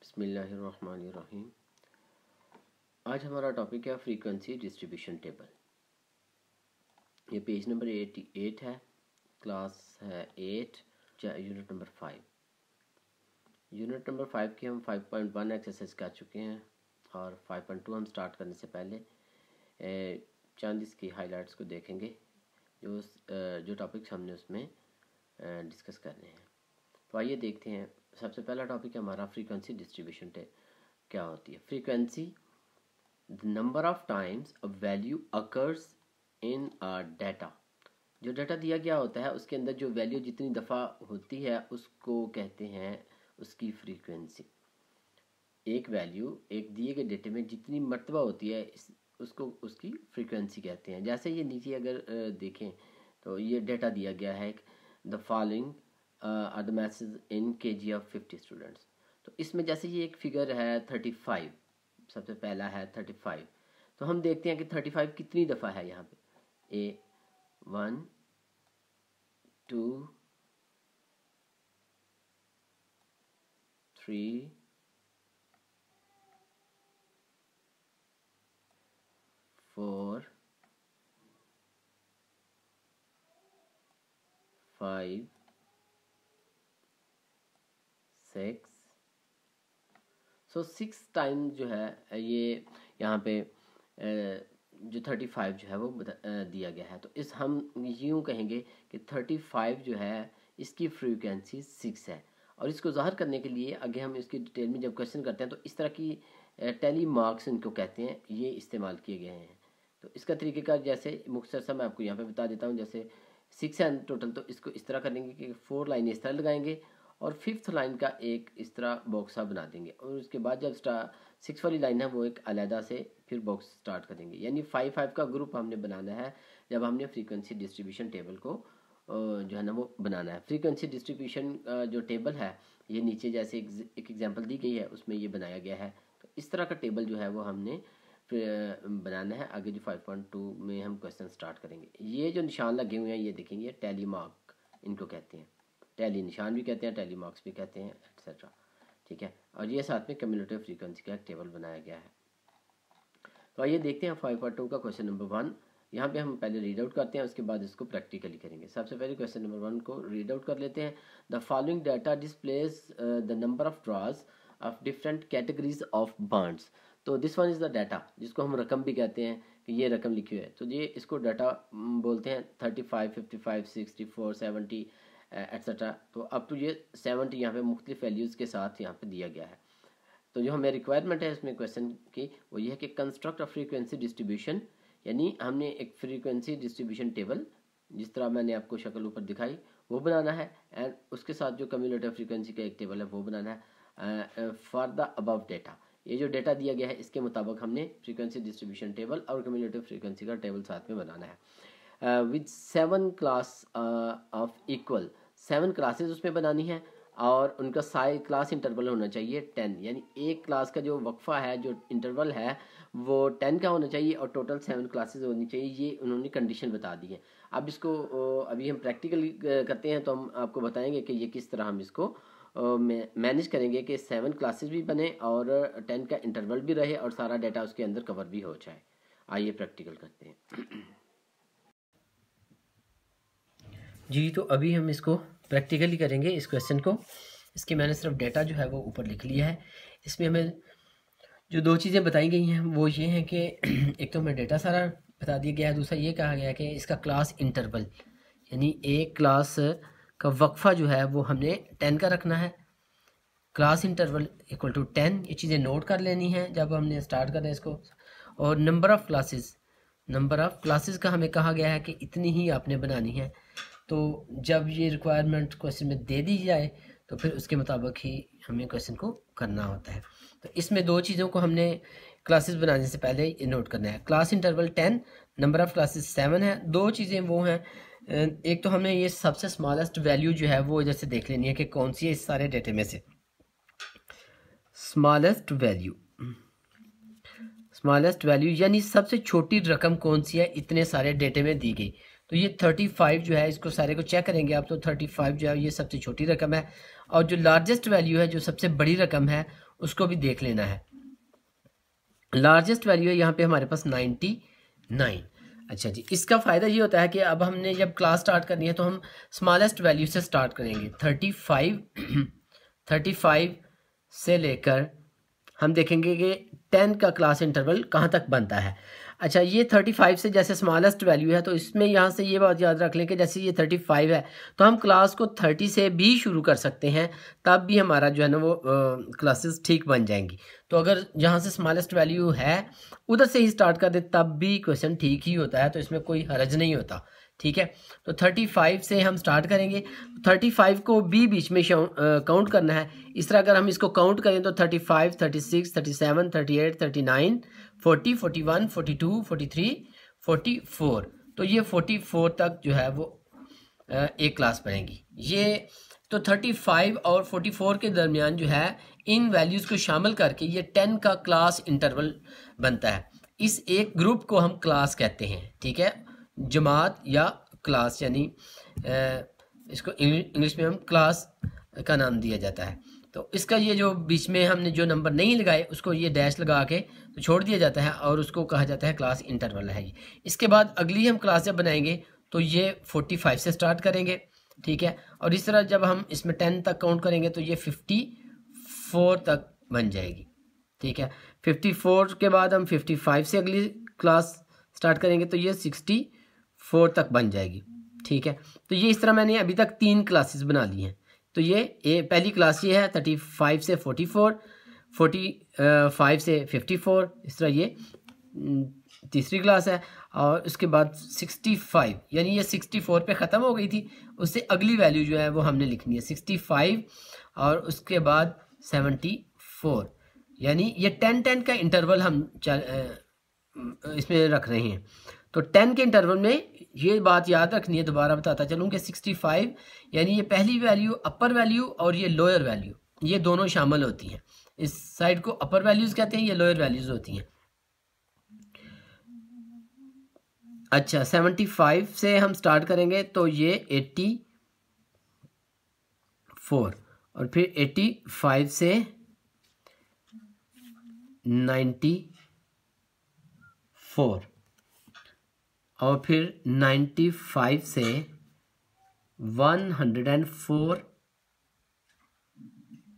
बिस्मिल्लाहिर्रहमानिर्रहीम। आज हमारा टॉपिक है फ्रीक्वेंसी डिस्ट्रीब्यूशन टेबल। ये पेज नंबर 88 है, क्लास है 8, यूनिट नंबर 5। यूनिट नंबर 5 की हम 5.1 एक्सरसाइज कर चुके हैं और 5.2 हम स्टार्ट करने से पहले चंद इसकी हाइलाइट्स को देखेंगे जो टॉपिक्स हमने उसमें डिस्कस करने हैं। तो आइए देखते हैं। सबसे पहला टॉपिक है हमारा फ्रीक्वेंसी डिस्ट्रीब्यूशन टेबल। क्या होती है frequency? The number of times a value occurs in a data. जो डाटा दिया गया होता है उसके अंदर जो वैल्यू जितनी दफ़ा होती है उसको कहते हैं उसकी फ्रीक्वेंसी। एक वैल्यू एक दिए गए डेटे में जितनी मर्तबा होती है उसको उसकी फ्रीक्वेंसी कहते हैं। जैसे ये नीचे अगर देखें तो ये डाटा दिया गया है, the following are the masses in KG of 50 students. तो इसमें जैसे ये एक फिगर है 35, सबसे पहला है 35। तो हम देखते हैं कि 35 कितनी दफ़ा है यहाँ पे। 1 2 3 4 5 6। सो 6 टाइम जो है ये यहाँ पे जो 35 जो है वो दिया गया है। तो इस हम यूँ कहेंगे कि 35 जो है इसकी फ्रीक्वेंसी 6 है। और इसको ज़ाहिर करने के लिए आगे हम इसकी डिटेल में जब क्वेश्चन करते हैं तो इस तरह की टेली मार्क्स इनको कहते हैं, ये इस्तेमाल किए गए हैं। तो इसका तरीक़ेकार जैसे मुख्तसर सा मैं आपको यहाँ पे बता देता हूँ। जैसे 6 है टोटल, तो इसको इस तरह करेंगे कि 4 लाइन इस तरह लगाएंगे और 5th लाइन का एक इस तरह बॉक्स सा बना देंगे और उसके बाद जब 6 वाली लाइन है वो एक अलहदा से फिर बॉक्स स्टार्ट करेंगे। यानी 5 का ग्रुप हमने बनाना है जब हमने फ्रीक्वेंसी डिस्ट्रीब्यूशन टेबल को जो है ना वो बनाना है। फ्रीक्वेंसी डिस्ट्रीब्यूशन जो टेबल है ये नीचे जैसे एक एग्जांपल दी गई है उसमें ये बनाया गया है। तो इस तरह का टेबल जो है वो हमने बनाना है। आगे जो 5.2 में हम क्वेश्चन स्टार्ट करेंगे। ये जो निशान लगे हुए हैं ये देखेंगे, टैली मार्क इनको कहते हैं। टैली निशान भी कहते हैं, टैली मार्क्स भी कहते हैं, एक्सेट्रा। ठीक है। और ये साथ में कम्युलेटिव फ्रीक्वेंसी का एक टेबल बनाया गया है। तो आइए देखते हैं 5.2 का क्वेश्चन नंबर 1। यहाँ पे हम पहले रीड आउट करते हैं, उसके बाद इसको प्रैक्टिकली करेंगे। सबसे पहले क्वेश्चन नंबर 1 को रीड आउट कर लेते हैं। The following data displays the number of draws of different categories of bonds. तो this one is the data, जिसको हम रकम भी कहते हैं कि ये रकम लिखी हुई है। तो ये इसको डाटा बोलते हैं 35, 55, 64, 70 एट्सेट्रा। तो अप टू ये 70 यहाँ पे मुख्तलिफ वैल्यूज़ के साथ यहाँ पे दिया गया है। तो जो हमें रिक्वायरमेंट है इसमें क्वेश्चन की वो ये है कि कंस्ट्रक्ट अ फ्रीक्वेंसी डिस्ट्रीब्यूशन, यानी हमने एक फ्रीक्वेंसी डिस्ट्रीब्यूशन टेबल जिस तरह मैंने आपको शक्ल ऊपर दिखाई वो बनाना है, एंड उसके साथ जो कम्युलेटिव फ्रीक्वेंसी का एक टेबल है वो बनाना है फॉर द अबव डेटा। ये जो डेटा दिया गया है इसके मुताबिक हमने फ्रीक्वेंसी डिस्ट्रीब्यूशन टेबल और कम्युलेटिव फ्रीक्वेंसी का टेबल साथ में बनाना है। With 7 class of equal 7 classes उसमें बनानी है और उनका साइज क्लास इंटरवल होना चाहिए 10। यानी एक क्लास का जो वक्फा है, जो इंटरवल है वो 10 का होना चाहिए और टोटल 7 क्लासेस होनी चाहिए। ये उन्होंने कंडीशन बता दी है। अब इसको अभी हम प्रैक्टिकली करते हैं तो हम आपको बताएंगे कि ये किस तरह हम इसको मैनेज करेंगे कि 7 क्लासेस भी बने और 10 का इंटरवल भी रहे और सारा डाटा उसके अंदर कवर भी हो जाए। आइए प्रैक्टिकल करते हैं जी। तो अभी हम इसको प्रैक्टिकली करेंगे इस क्वेश्चन को। इसके मैंने सिर्फ डाटा जो है वो ऊपर लिख लिया है। इसमें हमें जो 2 चीज़ें बताई गई हैं वो ये हैं कि एक तो हमें डाटा सारा बता दिया गया है, दूसरा ये कहा गया है कि इसका क्लास इंटरवल यानी एक क्लास का वक्फा जो है वो हमने 10 का रखना है। Class interval equal to 10। ये चीज़ें नोट कर लेनी है जब हमने स्टार्ट करना है इसको। और नंबर ऑफ़ क्लासेस का हमें कहा गया है कि इतनी ही आपने बनानी है। तो जब ये रिक्वायरमेंट क्वेश्चन में दे दी जाए तो फिर उसके मुताबिक ही हमें क्वेश्चन को करना होता है। तो इसमें 2 चीज़ों को हमने क्लासेस बनाने से पहले ये नोट करना है। Class interval 10, number of classes 7 है। 2 चीज़ें वो हैं, एक तो हमने ये सबसे स्मॉलेस्ट वैल्यू जो है वो इधर से देख लेनी है कि कौन सी है इस सारे डेटे में से स्मॉलेस्ट वैल्यू यानी सबसे छोटी रकम कौन सी है इतने सारे डेटे में दी गई। तो ये 35 जो है इसको सारे को चेक करेंगे आप। तो 35 जो है ये सबसे छोटी रकम है और जो लार्जेस्ट वैल्यू है, जो सबसे बड़ी रकम है, उसको भी देख लेना है। लार्जेस्ट वैल्यू है यहाँ पे हमारे पास 99। अच्छा जी, इसका फ़ायदा ये होता है कि अब हमने जब क्लास स्टार्ट करनी है तो हम स्मॉलेस्ट वैल्यू से स्टार्ट करेंगे। 35 से लेकर हम देखेंगे कि 10 का क्लास इंटरवल कहाँ तक बनता है। अच्छा, ये 35 से जैसे स्मॉलेस्ट वैल्यू है, तो इसमें यहाँ से ये बात याद रख लें कि जैसे ये 35 है तो हम क्लास को 30 से भी शुरू कर सकते हैं, तब भी हमारा जो है ना वो क्लासेस ठीक बन जाएंगी। तो अगर जहाँ से स्मॉलेस्ट वैल्यू है उधर से ही स्टार्ट कर दे तब भी क्वेश्चन ठीक ही होता है, तो इसमें कोई हर्ज नहीं होता। ठीक है, तो 35 से हम स्टार्ट करेंगे। 35 को भी बीच में काउंट करना है। इस तरह अगर हम इसको काउंट करें तो 35, 36, 37, 38, 39, 40, 41, 42, 43, 44, तो ये 44 तक जो है वो एक क्लास बनेगी। ये तो 35 और 44 के दरमियान जो है इन वैल्यूज़ को शामिल करके ये 10 का क्लास इंटरवल बनता है। इस एक ग्रुप को हम क्लास कहते हैं। ठीक है, जमात या क्लास, यानी इसको इंग्लिश में हम क्लास का नाम दिया जाता है। तो इसका ये जो बीच में हमने जो नंबर नहीं लगाए उसको ये डैश लगा के तो छोड़ दिया जाता है और उसको कहा जाता है क्लास इंटरवल है ये। इसके बाद अगली हम क्लास जब बनाएंगे तो ये 45 से स्टार्ट करेंगे। ठीक है, और इस तरह जब हम इसमें 10 तक काउंट करेंगे तो ये 54 तक बन जाएगी। ठीक है, 54 के बाद हम 55 से अगली क्लास स्टार्ट करेंगे तो ये 64 तक बन जाएगी। ठीक है, तो ये इस तरह मैंने अभी तक 3 क्लासेस बना ली हैं। तो ये पहली क्लास ये है 35 से 44, 45 से 54, इस तरह ये तीसरी क्लास है। और उसके बाद 65, यानी ये 64 पे ख़त्म हो गई थी, उससे अगली वैल्यू जो है वो हमने लिखनी है 65 और उसके बाद 74, यानी ये 10-10 का इंटरवल हम इसमें रख रहे हैं। तो 10 के इंटरवल में ये बात याद रखनी है, दोबारा बताता चलूँ कि 65 यानी ये पहली वैल्यू अपर वैल्यू और ये लोअर वैल्यू, ये दोनों शामिल होती हैं। इस साइड को अपर वैल्यूज़ कहते हैं, ये लोअर वैल्यूज़ होती हैं। अच्छा, 75 से हम स्टार्ट करेंगे तो ये 84 और फिर 85 से 94 और फिर 95 से 104।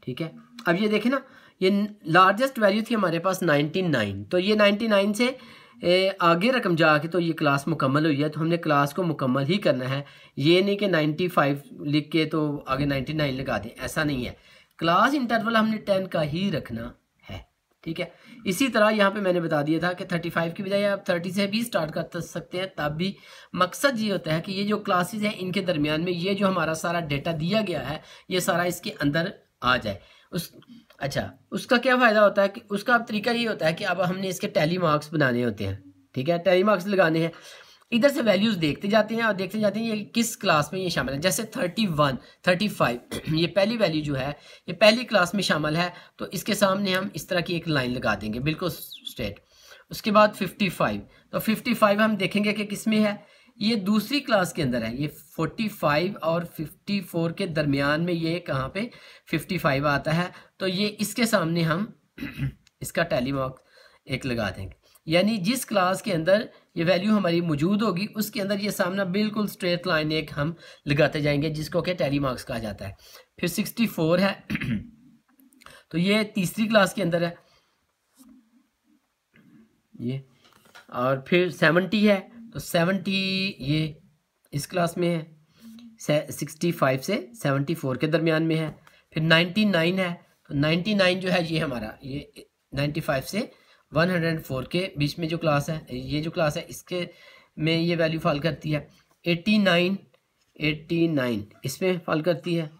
ठीक है, अब ये देखें ना, ये लार्जेस्ट वैल्यू थी हमारे पास 99, तो ये 99 से आगे रकम जाके तो ये क्लास मुकम्मल हुई है। तो हमने क्लास को मुकम्मल ही करना है, ये नहीं कि 95 लिख के तो आगे 99 लगा दें, ऐसा नहीं है। क्लास इंटरवल हमने 10 का ही रखना है। ठीक है, इसी तरह यहाँ पे मैंने बता दिया था कि 35 की बजाय आप 30 से भी स्टार्ट कर सकते हैं, तब भी मकसद ये होता है कि ये जो क्लासेस हैं इनके दरमियान में ये जो हमारा सारा डेटा दिया गया है ये सारा इसके अंदर आ जाए। अच्छा, उसका क्या फ़ायदा होता है कि उसका अब तरीका ये होता है कि अब हमने इसके टैली मार्क्स बनाने होते हैं। ठीक है, टैली मार्क्स लगाने हैं, इधर से वैल्यूज़ देखते जाते हैं और देखते जाते हैं ये किस क्लास में ये शामिल है। जैसे 31, 35 ये पहली वैल्यू जो है ये पहली क्लास में शामिल है, तो इसके सामने हम इस तरह की एक लाइन लगा देंगे बिल्कुल स्ट्रेट। उसके बाद 55, तो 55 हम देखेंगे कि किस में है, ये दूसरी क्लास के अंदर है। ये 45 और 54 के दरमियान में ये कहाँ पे 55 आता है, तो ये इसके सामने हम इसका टैली मार्क एक लगा देंगे, यानी जिस क्लास के अंदर ये वैल्यू हमारी मौजूद होगी उसके अंदर ये सामना बिल्कुल स्ट्रेट लाइन एक हम लगाते जाएंगे, जिसको कि टैली मार्क्स कहा जाता है। फिर 64 है तो ये तीसरी क्लास के अंदर है ये। और फिर 70 है तो 70 ये इस क्लास में है, 65 से 74 के दरमियान में है। फिर 99 है तो 99 जो है ये हमारा ये 95 से 104 के बीच में जो क्लास है, ये जो क्लास है इसके में ये वैल्यू फॉल करती है। 89 इसमें फॉल करती है।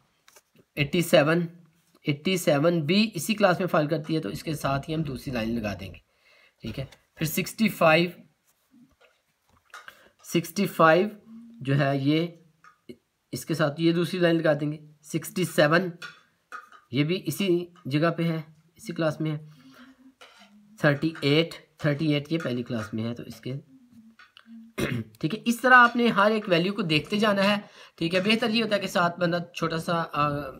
87 भी इसी क्लास में फॉल करती है, तो इसके साथ ही हम दूसरी लाइन लगा देंगे। ठीक है, फिर 65 जो है ये इसके साथ ये दूसरी लाइन लगा देंगे। 67 ये भी इसी जगह पे है, इसी क्लास में है। 38 ये पहली क्लास में है, तो इसके ठीक है, इस तरह आपने हर एक वैल्यू को देखते जाना है। ठीक है, बेहतर ये होता है कि साथ बंदा छोटा सा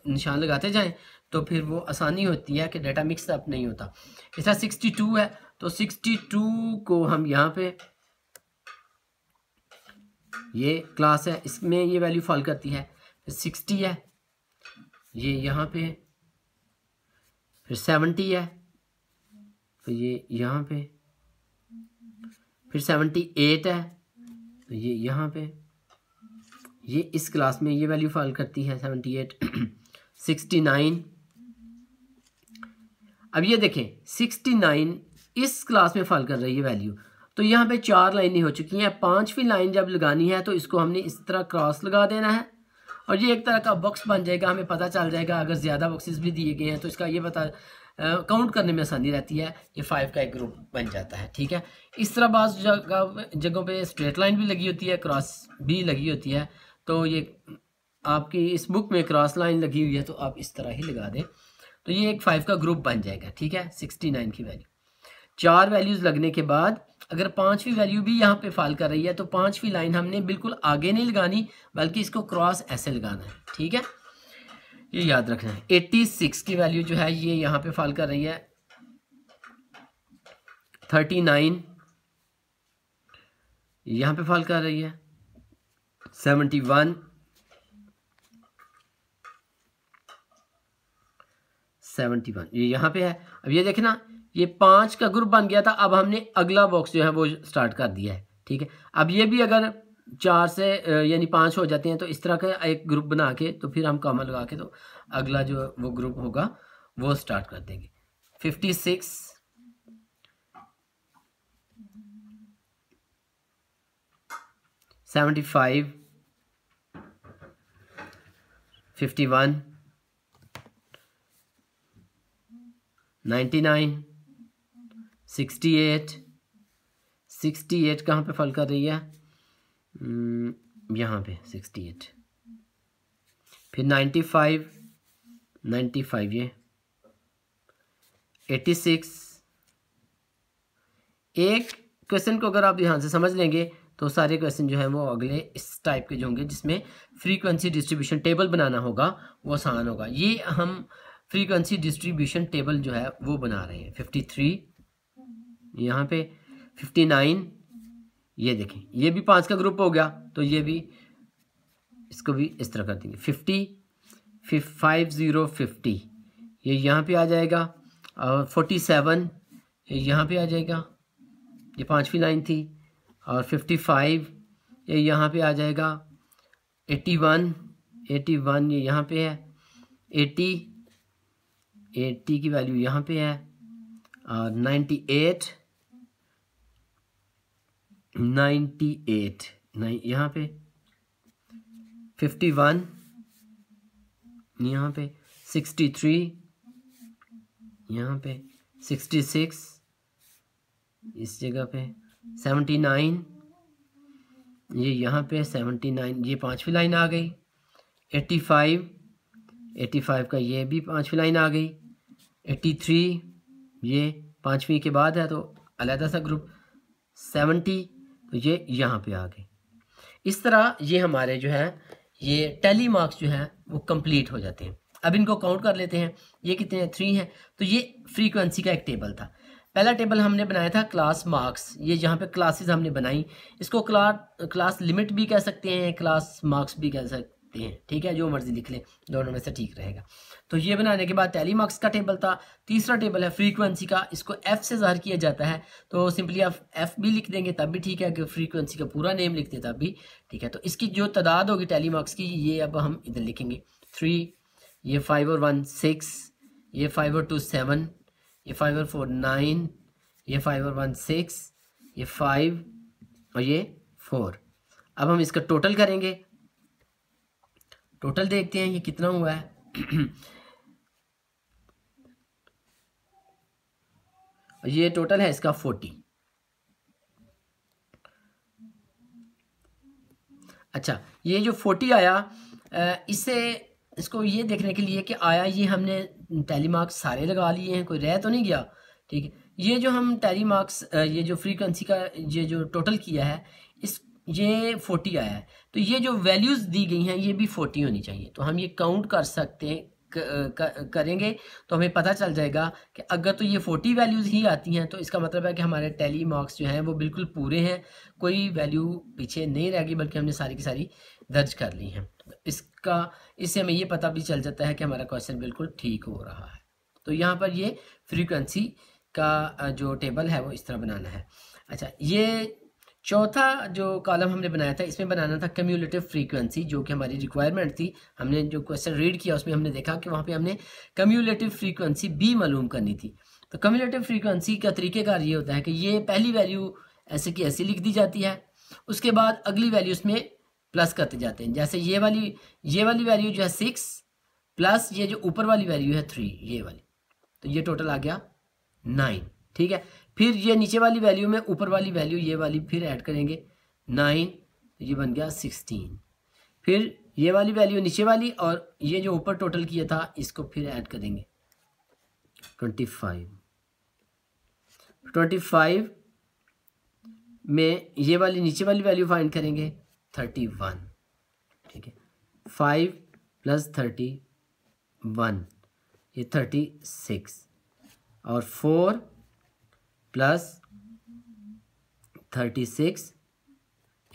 निशान लगाते जाएं, तो फिर वो आसानी होती है कि डाटा मिक्स अप नहीं होता। इस तरह 62 है, तो 62 को हम यहाँ पे, ये क्लास है, इसमें ये वैल्यू फॉल करती है। फिर 60 है, ये यहाँ पे, फिर 70 है, फिर ये यहाँ पे, फिर 78 है, तो ये यहाँ पे, ये इस क्लास में ये वैल्यू फॉल करती है 78। 69, अब ये देखें 69 इस क्लास में फॉल कर रही है वैल्यू, तो यहाँ पे 4 लाइनें हो चुकी हैं। 5वीं लाइन जब लगानी है तो इसको हमने इस तरह क्रॉस लगा देना है, और ये एक तरह का बॉक्स बन जाएगा। हमें पता चल जाएगा अगर ज़्यादा बॉक्सेस भी दिए गए हैं तो इसका ये पता काउंट करने में आसानी रहती है। ये 5 का एक ग्रुप बन जाता है। ठीक है, इस तरह बाज़ जगहों पे स्ट्रेट लाइन भी लगी होती है, क्रॉस भी लगी होती है। तो ये आपकी इस बुक में क्रॉस लाइन लगी हुई है, तो आप इस तरह ही लगा दें, तो ये एक 5 का ग्रुप बन जाएगा। ठीक है, 69 की वैल्यू, 4 वैल्यूज़ लगने के बाद अगर 5वीं वैल्यू भी यहाँ पे फॉल कर रही है तो 5वीं लाइन हमने बिल्कुल आगे नहीं लगानी, बल्कि इसको क्रॉस ऐसे लगाना है। ठीक है, ये याद रखना है। 86 की वैल्यू जो है ये यहाँ पे फॉल कर रही है। 39 यहाँ पे फॉल कर रही है। 71 ये यहाँ पे है। अब ये देखना, ये 5 का ग्रुप बन गया था। अब हमने अगला बॉक्स जो है वो स्टार्ट कर दिया है। ठीक है, अब ये भी अगर 4 से यानी 5 हो जाते हैं तो इस तरह का एक ग्रुप बना के, तो फिर हम कॉमा लगा के तो अगला जो वो ग्रुप होगा वो स्टार्ट कर देंगे। 56 75 51 99 68 कहाँ पे फॉल कर रही है? यहाँ पे 68, फिर 95 ये 86। एक क्वेश्चन को अगर आप ध्यान से समझ लेंगे तो सारे क्वेश्चन जो है वो अगले इस टाइप के जो होंगे, जिसमें फ्रीक्वेंसी डिस्ट्रीब्यूशन टेबल बनाना होगा वो आसान होगा। ये हम फ्रीक्वेंसी डिस्ट्रीब्यूशन टेबल जो है वो बना रहे हैं। 53 यहाँ पे, 59 ये देखें, ये भी 5 का ग्रुप हो गया, तो ये भी इसको भी इस तरह कर देंगे। 50 ये यहाँ पे आ जाएगा, और 47 ये यहाँ पे आ जाएगा, ये 5वीं लाइन थी, और 55 ये यहाँ पे आ जाएगा। 81 ये यहाँ पे है। 80 की वैल्यू यहाँ पे है, और 98 यहाँ पे, 51 यहाँ पे, 63 यहाँ पे, 66 इस जगह पे, 79 ये यहाँ पे, 79 ये 5वीं लाइन आ गई। 85 का ये भी 5वीं लाइन आ गई। 83 ये 5वीं के बाद है तो अलग सा ग्रुप। 70 तो ये यहाँ पे आ गई। इस तरह ये हमारे जो है ये टैली मार्क्स जो है वो कंप्लीट हो जाते हैं। अब इनको काउंट कर लेते हैं, ये कितने हैं? 3 हैं। तो ये फ्रीक्वेंसी का एक टेबल था। पहला टेबल हमने बनाया था क्लास मार्क्स, ये जहाँ पे क्लासेस हमने बनाई, इसको क्लास लिमिट भी कह सकते हैं, क्लास मार्क्स भी कह सकते हैं। ठीक है, जो मर्जी लिख लें, दोनों में से ठीक रहेगा। तो ये बनाने के बाद टैली मार्क्स का टेबल था। तीसरा टेबल है फ्रीक्वेंसी का, इसको एफ से ज़ाहिर किया जाता है, तो सिंपली आप एफ भी लिख देंगे तब भी ठीक है, कि फ्रीक्वेंसी का पूरा नेम लिख दें तब भी ठीक है। तो इसकी जो तादाद होगी टैली मार्क्स की, ये अब हम इधर लिखेंगे 3, ये 5 और 1 6, ये 5 और 2 7, ये 5 और 4 9, ये 5 और 1 6, ये 5 और ये 4। अब हम इसका टोटल करेंगे, टोटल देखते हैं ये कितना हुआ है। ये टोटल है इसका 40। अच्छा, ये जो 40 आया, इसको ये देखने के लिए कि आया ये हमने टैली मार्क्स सारे लगा लिए हैं, कोई रह तो नहीं गया। ठीक है, ये जो हम टैली मार्क्स ये जो फ्रीक्वेंसी का ये जो टोटल किया है, ये 40 आया है, तो ये जो वैल्यूज़ दी गई हैं ये भी 40 होनी चाहिए। तो हम ये काउंट कर सकते हैं, करेंगे तो हमें पता चल जाएगा कि अगर तो ये 40 वैल्यूज़ ही आती हैं तो इसका मतलब है कि हमारे टैली मार्क्स जो हैं वो बिल्कुल पूरे हैं, कोई वैल्यू पीछे नहीं रहेगी, बल्कि हमने सारी की सारी दर्ज कर ली हैं। इससे हमें ये पता भी चल जाता है कि हमारा क्वेश्चन बिल्कुल ठीक हो रहा है। तो यहाँ पर ये फ्रीक्वेंसी का जो टेबल है वो इस तरह बनाना है। अच्छा, ये चौथा जो कॉलम हमने बनाया था, इसमें बनाना था कम्यूलेटिव फ्रीक्वेंसी, जो कि हमारी रिक्वायरमेंट थी। हमने जो क्वेश्चन रीड किया उसमें हमने देखा कि वहाँ पे हमने कम्यूलेटिव फ्रीक्वेंसी भी मालूम करनी थी। तो कम्यूलेटिव फ्रीक्वेंसी का तरीक़ेकार ये होता है कि ये पहली वैल्यू ऐसे की ऐसी लिख दी जाती है, उसके बाद अगली वैल्यू उसमें प्लस करते जाते हैं। जैसे ये वाली वैल्यू जो है 6 प्लस ये जो ऊपर वाली वैल्यू है 3, ये वाली, तो ये टोटल आ गया 9। ठीक है, फिर ये नीचे वाली वैल्यू में ऊपर वाली वैल्यू ये वाली फिर ऐड करेंगे 9, तो ये बन गया 16। फिर ये वाली वैल्यू नीचे वाली और ये जो ऊपर टोटल किया था इसको फिर ऐड करेंगे 25 में ये वाली नीचे वाली वैल्यू फाइंड करेंगे 31। ठीक है, 5 + 31 ये 36 और 4 + 36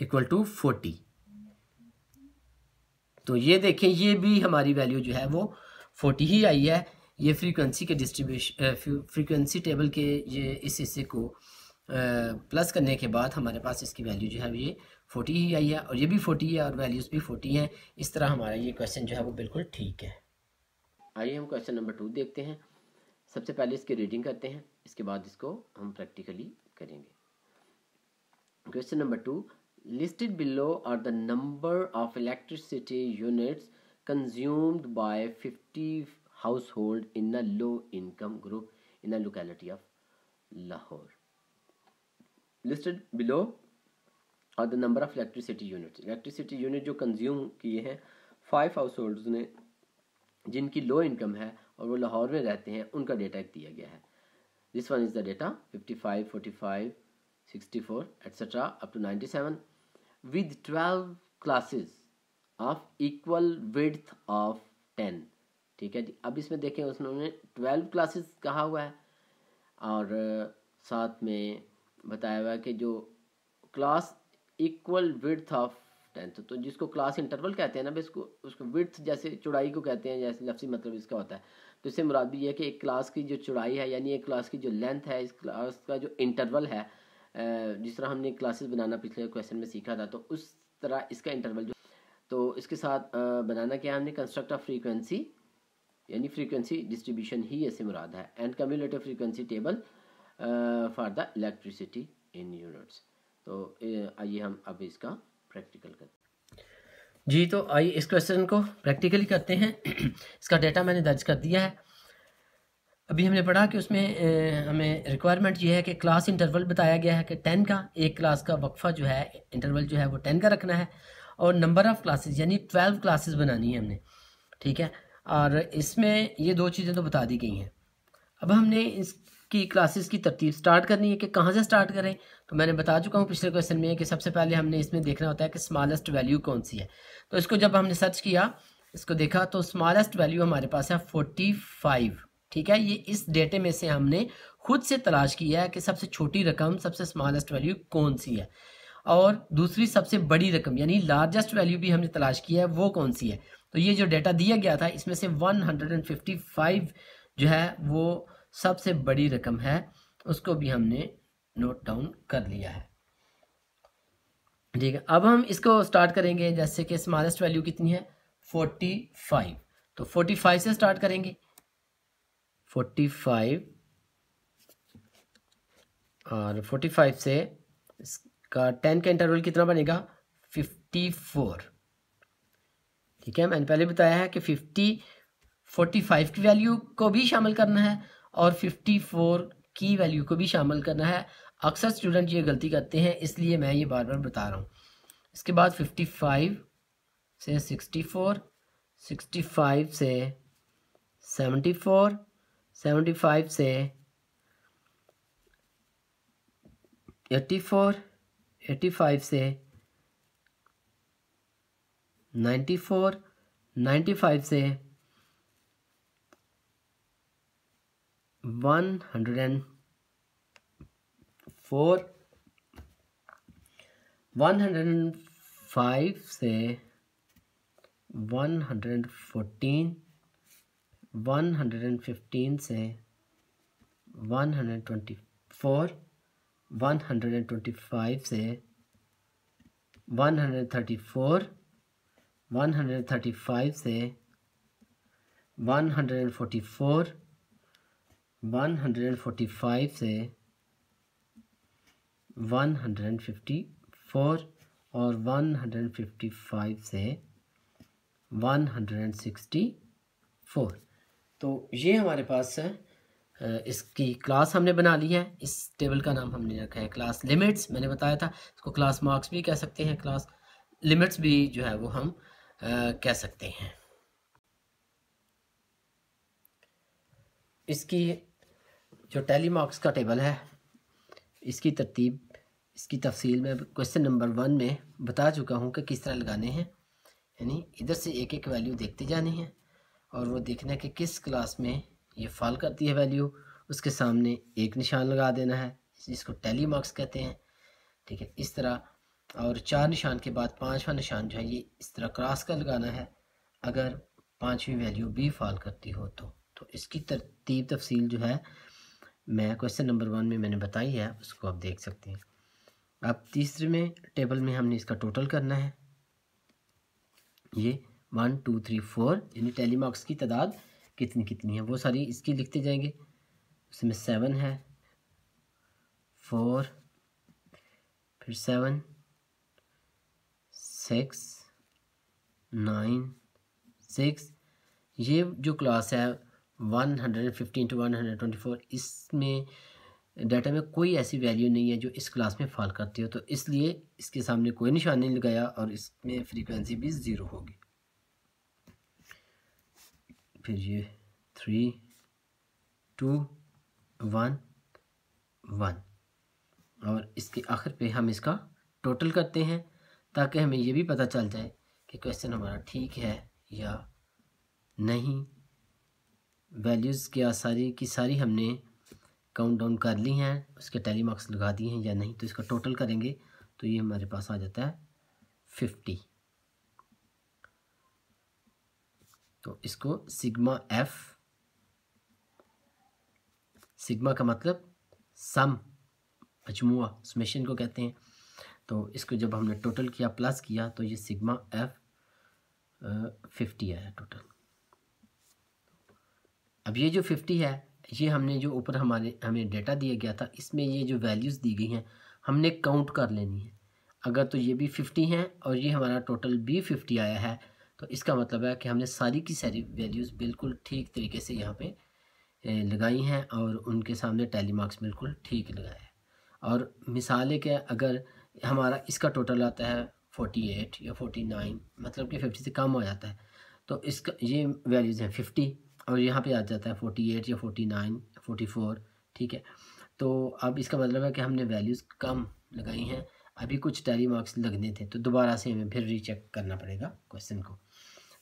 = 40। तो ये देखें, ये भी हमारी वैल्यू जो है वो 40 ही आई है। ये फ्रीक्वेंसी के डिस्ट्रीब्यूशन फ्रीक्वेंसी टेबल के ये इस हिस्से को प्लस करने के बाद हमारे पास इसकी वैल्यू जो है ये 40 ही आई है, और ये भी 40 है और वैल्यूज़ भी 40 हैं। इस तरह हमारा ये क्वेश्चन जो है वो बिल्कुल ठीक है। आइए हम क्वेश्चन नंबर 2 देखते हैं। सबसे पहले इसकी रीडिंग करते हैं, इसके बाद इसको हम प्रैक्टिकली करेंगे। Question number 2, listed below are the number of electricity units consumed by 50 household in a low income group in a locality of Lahore. Listed below are the number of electricity units. Electricity unit जो consume किए हैं 5 households ने, जिनकी low income है और वो लाहौर में रहते हैं, उनका डेटा दिया गया है। This one is the data 55, 45, 64 etc. up to 97 with 12 classes of equal width of 10। ठीक है जी, अब इसमें देखें उसने 12 क्लासेस कहा हुआ है और साथ में बताया हुआ है कि जो क्लास इक्वल विड्थ ऑफ 10, तो जिसको क्लास इंटरवल कहते हैं ना, इसको उसको विड्थ जैसे चौड़ाई को कहते हैं, जैसे लफ्ज़ी मतलब इसका होता है। तो इससे मुराद भी है कि एक क्लास की जो चौड़ाई है, यानी एक क्लास की जो लेंथ है, इस क्लास का जो इंटरवल है, जिस तरह हमने क्लासेस बनाना पिछले क्वेश्चन में सीखा था, तो उस तरह इसका इंटरवल जो, तो इसके साथ बनाना क्या, हमने कंस्ट्रक्ट ऑफ फ्रीक्वेंसी, यानी फ्रीक्वेंसी डिस्ट्रीब्यूशन ही इससे मुराद है, and cumulative frequency table for the electricity in units. तो आइए हम अब इसका प्रैक्टिकल करते हैं। जी, तो आइए इस क्वेश्चन को प्रैक्टिकली करते हैं। इसका डेटा मैंने दर्ज कर दिया है। अभी हमने पढ़ा कि उसमें हमें रिक्वायरमेंट ये है कि क्लास इंटरवल बताया गया है कि 10 का, एक क्लास का वक्फा जो है, इंटरवल जो है वो 10 का रखना है, और नंबर ऑफ़ क्लासेस यानी 12 क्लासेस बनानी है हमने। ठीक है, और इसमें ये दो चीज़ें तो बता दी गई हैं। अब हमने इसकी क्लासेस की तरतीब स्टार्ट करनी है कि कहाँ से स्टार्ट करें। तो मैंने बता चुका हूँ पिछले क्वेश्चन में कि सबसे पहले हमने इसमें देखना होता है कि स्मॉलेस्ट वैल्यू कौन सी है। तो इसको जब हमने सर्च किया, इसको देखा, तो स्मॉलेस्ट वैल्यू हमारे पास है 45। ठीक है, ये इस डेटे में से हमने खुद से तलाश किया है कि सबसे छोटी रकम, सबसे स्मॉलेस्ट वैल्यू कौन सी है, और दूसरी सबसे बड़ी रकम यानी लार्जेस्ट वैल्यू भी हमने तलाश किया है वो कौन सी है। तो ये जो डेटा दिया गया था इसमें से 155 जो है वो सबसे बड़ी रकम है, उसको भी हमने नोट डाउन कर लिया है। ठीक है, अब हम इसको स्टार्ट करेंगे। जैसे कि स्मॉलेस्ट वैल्यू कितनी है 45, तो 45 से स्टार्ट करेंगे। 45 और 45 से इसका 10 का इंटरवल कितना बनेगा 54। ठीक है, मैंने पहले बताया है कि 45 की वैल्यू को भी शामिल करना है और 54 की वैल्यू को भी शामिल करना है। अक्सर स्टूडेंट ये गलती करते हैं, इसलिए मैं ये बार बार बता रहा हूँ। इसके बाद 55 से 64, 65 से 74, 75 से 84, 85 से 94, 95 से 104, 105 से 114, 115 से 124, 125 से 134, 135 से 144, 145 से 154 और 155 से 164। तो ये हमारे पास इसकी क्लास हमने बना ली है। इस टेबल का नाम हमने रखा है क्लास लिमिट्स। मैंने बताया था इसको क्लास मार्क्स भी कह सकते हैं, क्लास लिमिट्स भी जो है वो हम कह सकते हैं। इसकी जो टैली मार्क्स का टेबल है, इसकी तरतीब, इसकी तफसील में क्वेश्चन नंबर 1 में बता चुका हूँ कि किस तरह लगाने हैं। यानी इधर से एक एक वैल्यू देखते जानी है और वो देखना है कि किस क्लास में ये फॉल करती है वैल्यू, उसके सामने एक निशान लगा देना है, जिसको टैली मार्क्स कहते हैं। ठीक है, इस तरह। और 4 निशान के बाद 5वां निशान जो है ये इस तरह क्रॉस का लगाना है अगर 5वीं वैल्यू भी फॉल करती हो तो इसकी तरतीब तफसील जो है मैं क्वेश्चन नंबर 1 में मैंने बताई है, उसको आप देख सकते हैं। अब तीसरे में टेबल में हमने इसका टोटल करना है। ये 1 2 3 4 यानी टैली मार्क्स की तादाद कितनी कितनी है वो सारी इसकी लिखते जाएंगे। उसमें 7 है, 4, फिर 7, 6, 9, 6। ये जो क्लास है 115 to 124, इसमें डाटा में कोई ऐसी वैल्यू नहीं है जो इस क्लास में फॉल करती हो, तो इसलिए इसके सामने कोई निशान नहीं लगाया और इसमें फ्रीक्वेंसी भी 0 होगी। फिर ये 3 2 1 1 और इसके आखिर पे हम इसका टोटल करते हैं ताकि हमें ये भी पता चल जाए कि क्वेश्चन हमारा ठीक है या नहीं। वैल्यूज़ क्या सारी की सारी हमने काउंट डाउन कर ली हैं, उसके टैली मार्क्स लगा दिए हैं या नहीं, तो इसका टोटल करेंगे तो ये हमारे पास आ जाता है 50। तो इसको सिग्मा एफ, सिग्मा का मतलब सम, मजमुआ, समेशन को कहते हैं। तो इसको जब हमने टोटल किया प्लस किया तो ये सिग्मा एफ 50 आया टोटल। अब ये जो 50 है ये हमने जो ऊपर हमें डेटा दिया गया था इसमें ये जो वैल्यूज़ दी गई हैं हमने काउंट कर लेनी है। अगर तो ये भी 50 हैं और ये हमारा टोटल भी 50 आया है तो इसका मतलब है कि हमने सारी की सारी वैल्यूज़ बिल्कुल ठीक तरीके से यहाँ पे लगाई हैं और उनके सामने टैली मार्क्स बिल्कुल ठीक लगाया है। और मिसाल है कि अगर हमारा इसका टोटल आता है 48 या 49, मतलब कि 50 से कम हो जाता है, तो इसका ये वैल्यूज़ हैं 50 और यहाँ पे आ जाता है 48 या 49, 44। ठीक है, तो अब इसका मतलब है कि हमने वैल्यूज़ कम लगाई हैं, अभी कुछ टैली मार्क्स लगने थे तो दोबारा से हमें फिर रीचेक करना पड़ेगा क्वेश्चन को।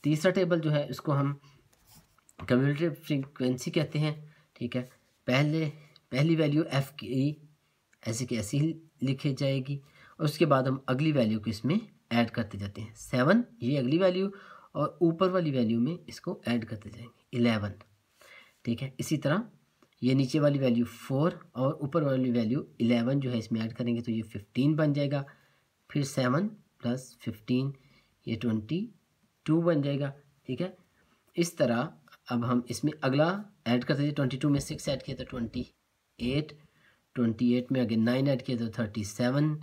तीसरा टेबल जो है इसको हम कम्यूटेटिव फ्रीक्वेंसी कहते हैं। ठीक है, पहली वैल्यू एफ की ऐसे की ऐसी लिखी जाएगी और उसके बाद हम अगली वैल्यू को इसमें ऐड करते जाते हैं। 7 ये अगली वैल्यू और ऊपर वाली वैल्यू में इसको ऐड करते जाएंगे 11। ठीक है, इसी तरह ये नीचे वाली वैल्यू 4 और ऊपर वाली वैल्यू 11 जो है इसमें ऐड करेंगे तो ये 15 बन जाएगा। फिर 7 + 15 ये 22 बन जाएगा। ठीक है, इस तरह अब हम इसमें अगला ऐड करते हैं। 22 में 6 ऐड किया तो 28, 28 में आगे 9 ऐड किया तो 37,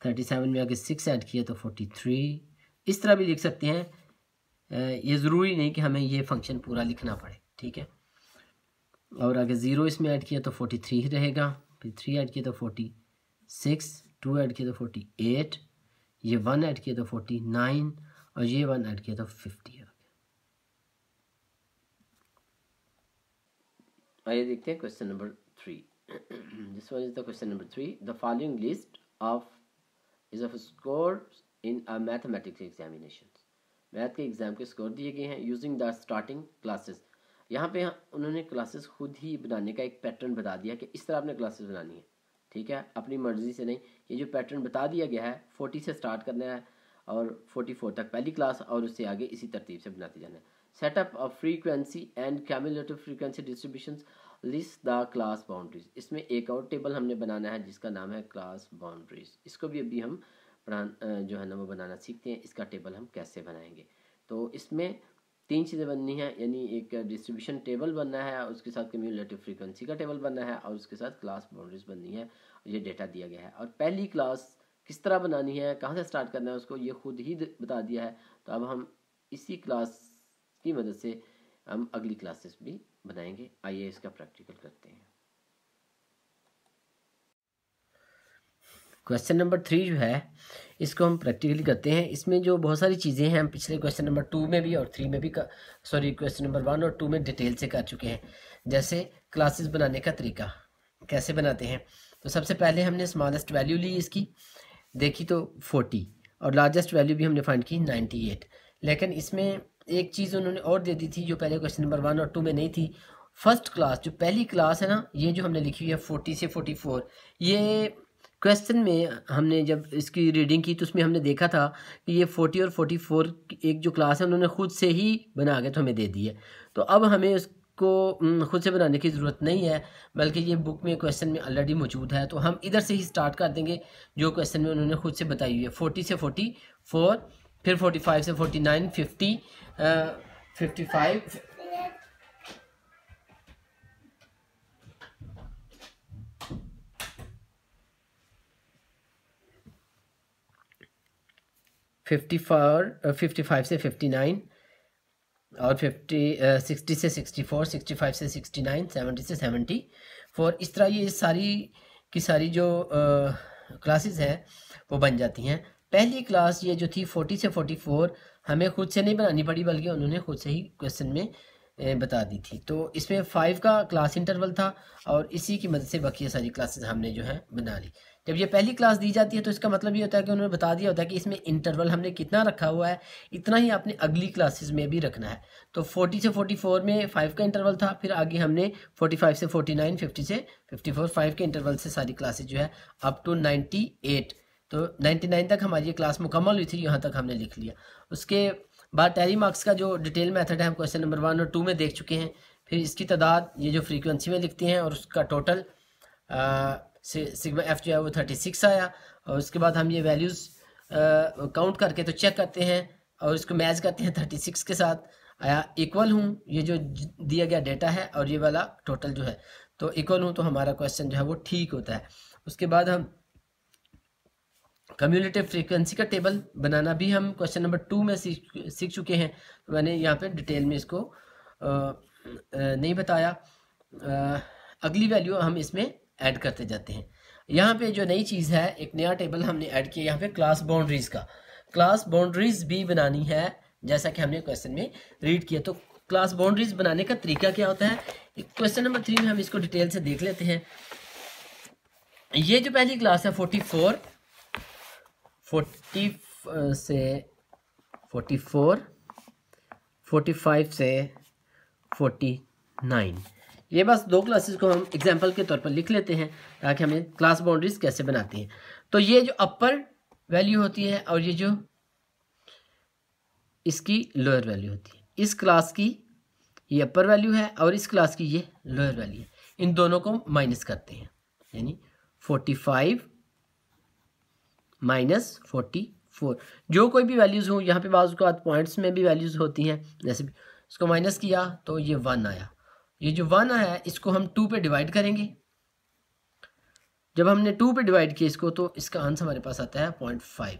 37 में आगे 6 ऐड किया तो 43। इस तरह भी लिख सकते हैं, ये ज़रूरी नहीं कि हमें ये फंक्शन पूरा लिखना पड़े। ठीक है, और आगे 0 इसमें ऐड किया तो 43 रहेगा, फिर 3 ऐड किया तो 46, 2 ऐड किया तो 48, ये 1 ऐड किया तो 49 और ये 1 ऐड किया तो 50। आइए देखते हैं question number 3। This one is the question number 3। The following list off score in a mathematics examination. Math के एग्ज़ाम के स्कोर दिए गए हैं। यूजिंग द स्टार्टिंग क्लासेस, यहाँ पे उन्होंने क्लासेस खुद ही बनाने का एक पैटर्न बता दिया कि इस तरह आपने क्लासेस बनानी है, ठीक है, अपनी मर्ज़ी से नहीं। ये जो पैटर्न बता दिया गया है 40 से स्टार्ट करना है और 44 तक पहली क्लास और उससे आगे इसी तरतीब से बनाते जाना है। Setup of frequency and cumulative frequency distributions, list the class boundaries. इसमें एक और टेबल हमने बनाना है जिसका नाम है क्लास बाउंड्रीज। इसको भी अभी हम जो है ना वो बनाना सीखते हैं। इसका टेबल हम कैसे बनाएंगे, तो इसमें 3 चीज़ें बननी है, यानी एक डिस्ट्रीब्यूशन टेबल बनना है, उसके साथ क्यूमुलेटिव फ्रीक्वेंसी का टेबल बनना है और उसके साथ क्लास बाउंड्रीज बननी है। ये डेटा दिया गया है और पहली क्लास किस तरह बनानी है, कहाँ से स्टार्ट करना है, उसको ये खुद ही बता दिया है। तो अब हम इसी क्लास की मदद से हम अगली क्लासेस भी बनाएंगे। आइए इसका प्रैक्टिकल करते हैं। क्वेश्चन नंबर 3 जो है इसको हम प्रैक्टिकली करते हैं। इसमें जो बहुत सारी चीज़ें हैं हम पिछले क्वेश्चन नंबर 2 में भी और 3 में भी क्वेश्चन नंबर 1 और 2 में डिटेल से कर चुके हैं। जैसे क्लासेस बनाने का तरीका कैसे बनाते हैं, तो सबसे पहले हमने स्मॉलेस्ट वैल्यू ली इसकी, देखी तो 40 और लार्जेस्ट वैल्यू भी हमने फाइंड की 98। लेकिन इसमें एक चीज़ उन्होंने और दे दी थी जो पहले क्वेश्चन नंबर 1 और 2 में नहीं थी। फर्स्ट क्लास जो पहली क्लास है ना, ये जो हमने लिखी हुई है 40 से 44, ये क्वेश्चन में हमने जब इसकी रीडिंग की तो उसमें हमने देखा था कि ये 40 और 44 एक जो क्लास है उन्होंने खुद से ही बना के तो हमें दे दी है। तो अब हमें उसको खुद से बनाने की ज़रूरत नहीं है, बल्कि ये बुक में क्वेश्चन में ऑलरेडी मौजूद है। तो हम इधर से ही स्टार्ट कर देंगे जो क्वेश्चन में उन्होंने खुद से बताई हुई है। 40 से 44, फिर 45 से 49, 50, 55, 55 से 59 और 60 से 64, 65 से 69, 70 से 74। इस तरह ये सारी की सारी जो क्लासेस हैं वो बन जाती हैं। पहली क्लास ये जो थी 40 से 44 हमें खुद से नहीं बनानी पड़ी, बल्कि उन्होंने खुद से ही क्वेश्चन में बता दी थी। तो इसमें 5 का क्लास इंटरवल था और इसी की मदद से बाकी सारी क्लासेस हमने जो है बना ली। जब ये पहली क्लास दी जाती है तो इसका मतलब ये होता है कि उन्होंने बता दिया होता है कि इसमें इंटरवल हमने कितना रखा हुआ है, इतना ही आपने अगली क्लासेस में भी रखना है। तो 40 से 44 में 5 का इंटरवल था, फिर आगे हमने 45 से 49, 50 से 54, 5 के इंटरवल से सारी क्लासेस जो है अप टू 98, तो 99 तक हमारी ये क्लास मुकम्मल हुई थी, यहाँ तक हमने लिख लिया। उसके बाद टेरी मार्क्स का जो डिटेल मेथड है हम क्वेश्चन नंबर 1 और 2 में देख चुके हैं। फिर इसकी तादाद ये जो फ्रीक्वेंसी में लिखते हैं और उसका टोटल सिग्मा एफ जो है वो 36 आया। और उसके बाद हम ये वैल्यूज़ काउंट करके तो चेक करते हैं और इसको मैच करते हैं 36 के साथ, आया इक्वल हूँ, ये जो दिया गया डेटा है और ये वाला टोटल जो है तो इक्वल हूँ, तो हमारा क्वेश्चन जो है वो ठीक होता है। उसके बाद हम कम्युलेटिव फ्रीक्वेंसी का टेबल बनाना भी हम क्वेश्चन नंबर 2 में सीख चुके हैं। तो मैंने यहाँ पे डिटेल में इसको नहीं बताया। अगली वैल्यू हम इसमें ऐड करते जाते हैं। यहाँ पे जो नई चीज़ है, एक नया टेबल हमने ऐड किया यहाँ पे क्लास बाउंड्रीज का। क्लास बाउंड्रीज भी बनानी है जैसा कि हमने क्वेश्चन में रीड किया। तो क्लास बाउंड्रीज बनाने का तरीका क्या होता है, क्वेश्चन नंबर 3 में हम इसको डिटेल से देख लेते हैं। ये जो पहली क्लास है 44 से 44, 45 से 49, ये बस 2 क्लासेस को हम एग्जांपल के तौर पर लिख लेते हैं ताकि हमें क्लास बाउंड्रीज कैसे बनाते हैं। तो ये जो अपर वैल्यू होती है और ये जो इसकी लोअर वैल्यू होती है, इस क्लास की ये अपर वैल्यू है और इस क्लास की ये लोअर वैल्यू है। इन दोनों को माइनस करते हैं, यानी 45 माइनस 44, जो कोई भी वैल्यूज़ हो, यहाँ पे बाज़ के बाद पॉइंट्स में भी वैल्यूज़ होती हैं, जैसे इसको माइनस किया तो ये 1 आया। ये जो 1 आया है इसको हम 2 पे डिवाइड करेंगे। जब हमने 2 पे डिवाइड किया इसको तो इसका आंसर हमारे पास आता है 0.5।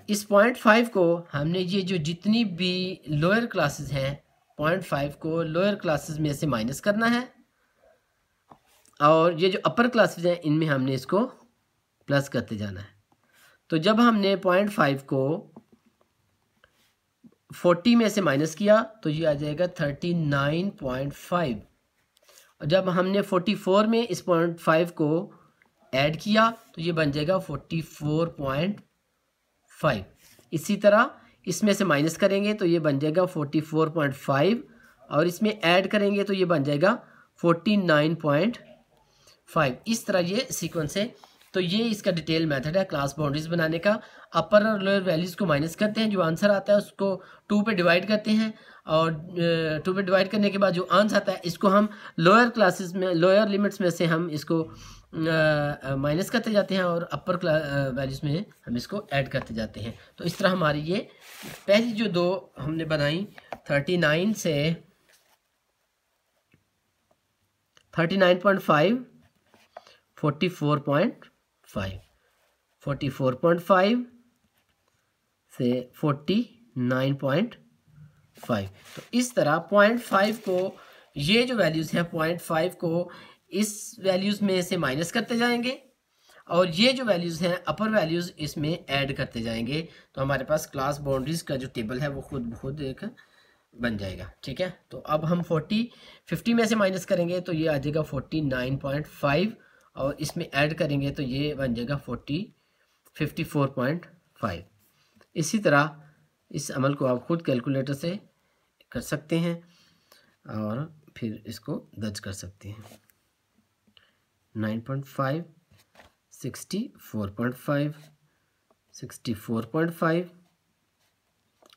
इस 0.5 को हमने ये जो जितनी भी लोअर क्लासेस हैं 0.5 को लोअर क्लासेस में से माइनस करना है और ये जो अपर क्लासेस हैं इनमें हमने इसको प्लस करते जाना है। तो जब हमने 0.5 को 40 में से माइनस किया तो ये आ जाएगा 39.5, और जब हमने 44 में इस 0.5 को ऐड किया तो ये बन जाएगा 44.5। 5। इसी तरह इसमें से माइनस करेंगे तो ये बन जाएगा 44.5 और इसमें ऐड करेंगे तो ये बन जाएगा 49.5। इस तरह ये सीक्वेंस है। तो ये इसका डिटेल मेथड है क्लास बाउंड्रीज बनाने का। अपर और लोअर वैल्यूज़ को माइनस करते हैं, जो आंसर आता है उसको 2 पे डिवाइड करते हैं और 2 पे डिवाइड करने के बाद जो आंसर आता है इसको हम लोअर क्लासेस में, लोअर लिमिट्स में से हम इसको माइनस करते जाते हैं और अपर वैल्यूज़ में हम इसको ऐड करते जाते हैं। तो इस तरह हमारी ये पहली जो दो हमने बनाई 39 से 39.5 44.5, 44.5 से 49.5। तो इस तरह 0.5 को, ये जो वैल्यूज़ हैं 0.5 को इस वैल्यूज़ में से माइनस करते जाएंगे और ये जो वैल्यूज़ हैं अपर वैल्यूज़ इसमें ऐड करते जाएंगे। तो हमारे पास क्लास बाउंड्रीज़ का जो टेबल है वो खुद एक बन जाएगा। ठीक है, तो अब हम 50 में से माइनस करेंगे तो ये आ जाएगा 49.5 और इसमें ऐड करेंगे तो ये बन जाएगा 54.5। इसी तरह इस अमल को आप खुद कैलकुलेटर से कर सकते हैं और फिर इसको दर्ज कर सकते हैं। 9.5, 64.5, 64.5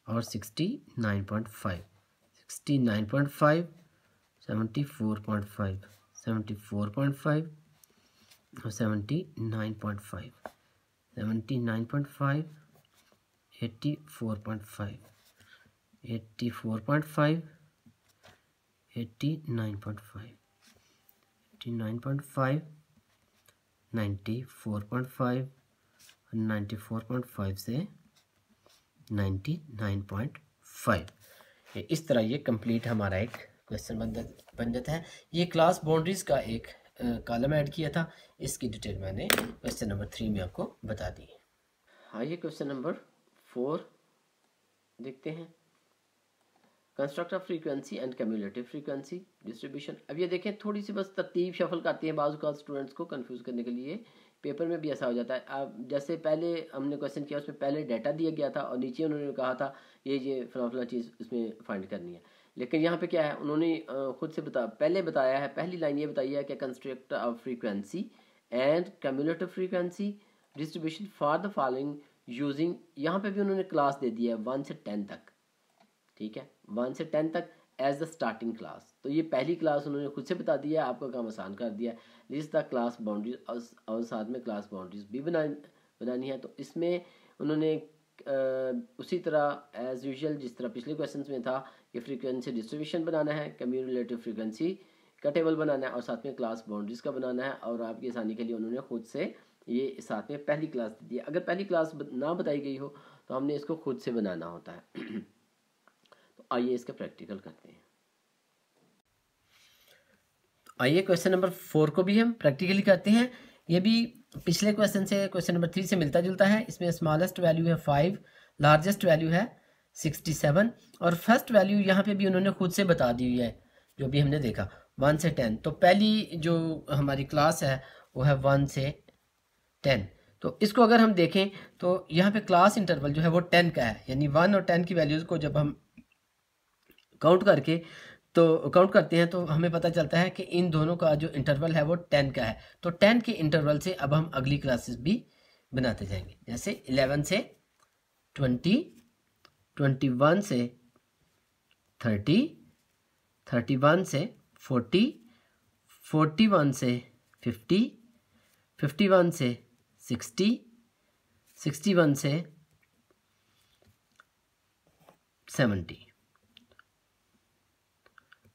और 69.5, 69.5, 74.5, 74.5 और 79.5, 79.5, 84.5, 84.5, 89.5, 89.5, 94.5, 94.5 से 99.5। इस तरह ये कंप्लीट हमारा एक क्वेश्चन बन जाता है। ये क्लास बाउंड्रीज का एक कॉलम ऐड किया था, इसकी डिटेल मैंने क्वेश्चन नंबर 3 में आपको बता दी। हाँ, ये क्वेश्चन नंबर 4 देखते हैं। Construct of frequency and cumulative frequency distribution. अब ये देखें, थोड़ी सी बस तरतीब शफल करती है बाज़ औक़ात स्टूडेंट्स को कंफ्यूज करने के लिए। पेपर में भी ऐसा हो जाता है। अब जैसे पहले हमने क्वेश्चन किया उसमें पहले डाटा दिया गया था और नीचे उन्होंने कहा था ये फला चीज़ उसमें फाइंड करनी है। लेकिन यहाँ पे क्या है, उन्होंने खुद से पहले बताया है, पहली लाइन ये बताई है कि construct of frequency and cumulative frequency distribution for the following using. यहाँ पे भी उन्होंने क्लास दे दिया है 1 से 10 तक। ठीक है, 1 से 10 तक एज द स्टार्टिंग क्लास। तो ये पहली क्लास उन्होंने खुद से बता दिया, आपका काम आसान कर दिया। लिस्ट द क्लास बाउंड्रीज और साथ में क्लास बाउंड्रीज भी बनानी है। तो इसमें उन्होंने उसी तरह एज यूजुअल जिस तरह पिछले क्वेश्चंस में था कि फ्रीक्वेंसी डिस्ट्रीब्यूशन बनाना है, क्यूमुलेटिव फ्रीक्वेंसी का टेबल बनाना है और साथ में क्लास बाउंड्रीज का बनाना है। और आपकी आसानी के लिए उन्होंने खुद से ये साथ में पहली क्लास दी है। अगर पहली क्लास ना बताई गई हो तो हमने इसको खुद से बनाना होता है। तो आइए इसका प्रैक्टिकल करते हैं। आइए क्वेश्चन नंबर 4 को भी हम प्रैक्टिकली करते हैं। ये भी पिछले क्वेश्चन से, क्वेश्चन नंबर 3 से मिलता जुलता है। इसमें स्मॉलेस्ट वैल्यू है 5, लार्जेस्ट वैल्यू है 67 और फर्स्ट वैल्यू यहाँ पे भी उन्होंने खुद से बता दी हुई है, जो भी हमने देखा 1 से 10। तो पहली जो हमारी क्लास है वो है 1 से 10। तो इसको अगर हम देखें तो यहाँ पे क्लास इंटरवल जो है वो 10 का है, यानी 1 और 10 की वैल्यूज़ को जब हम काउंट करते हैं तो हमें पता चलता है कि इन दोनों का जो इंटरवल है वो 10 का है। तो 10 के इंटरवल से अब हम अगली क्लासेस भी बनाते जाएंगे, जैसे 11 से 20, 21 से 30, 31 से 40, 41 से 50, 51 से 60, 61 से 70।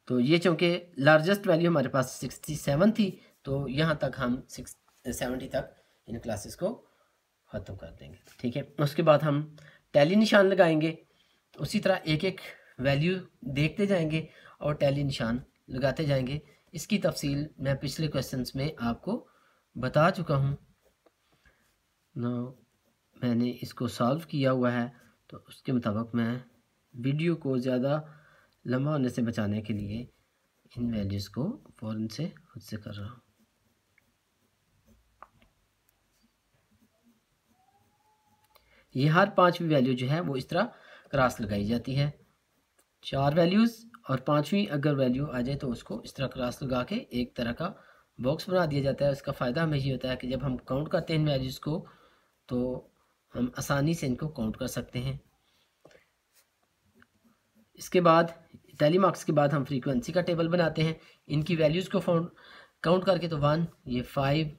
तो ये चूँकि लार्जेस्ट वैल्यू हमारे पास 67 थी तो यहाँ तक हम 70 तक इन क्लासेस को ख़त्म कर देंगे। ठीक है, उसके बाद हम टैली निशान लगाएंगे। उसी तरह एक एक वैल्यू देखते जाएंगे और टैली निशान लगाते जाएंगे। इसकी तफसील मैं पिछले क्वेश्चंस में आपको बता चुका हूँ। मैंने इसको सॉल्व किया हुआ है, तो उसके मुताबिक मैं वीडियो को ज़्यादा लंबा होने से बचाने के लिए इन वैल्यूज़ को फ़ौरन से खुद से कर रहा हूँ। ये हर पांचवी वैल्यू जो है वो इस तरह क्रॉस लगाई जाती है। 4 वैल्यूज़ और पांचवी अगर वैल्यू आ जाए तो उसको इस तरह क्रॉस लगा के एक तरह का बॉक्स बना दिया जाता है। इसका फ़ायदा हमें ये होता है कि जब हम काउंट करते हैं इन वैल्यूज़ को तो हम आसानी से इनको काउंट कर सकते हैं। इसके बाद टैली मार्क्स के बाद हम फ्रीक्वेंसी का टेबल बनाते हैं। इनकी वैल्यूज़ को काउंट करके तो 1, ये 5,